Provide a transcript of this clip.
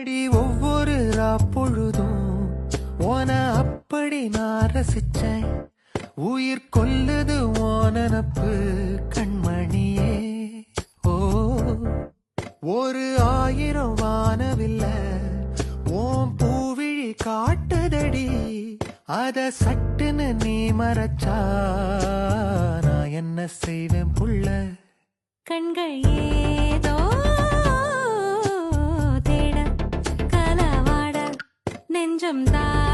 அடி ஒவ்வொரு பொழுதும் ஓன அப்படி நான் ரசிச்சேன். உயிர் கொல்லுது ஓனப்பு கண்மணியே. ஓ ஒரு 1000 வானவில்ல ஓம் பூவிழி காட்டுதடி. அத சட்டுன்னு நீ மறைச்சா நான் என்ன செய்வேன் புள்ள. கண்கள் ஏதோ தேட கலவாட நெஞ்சம் தான்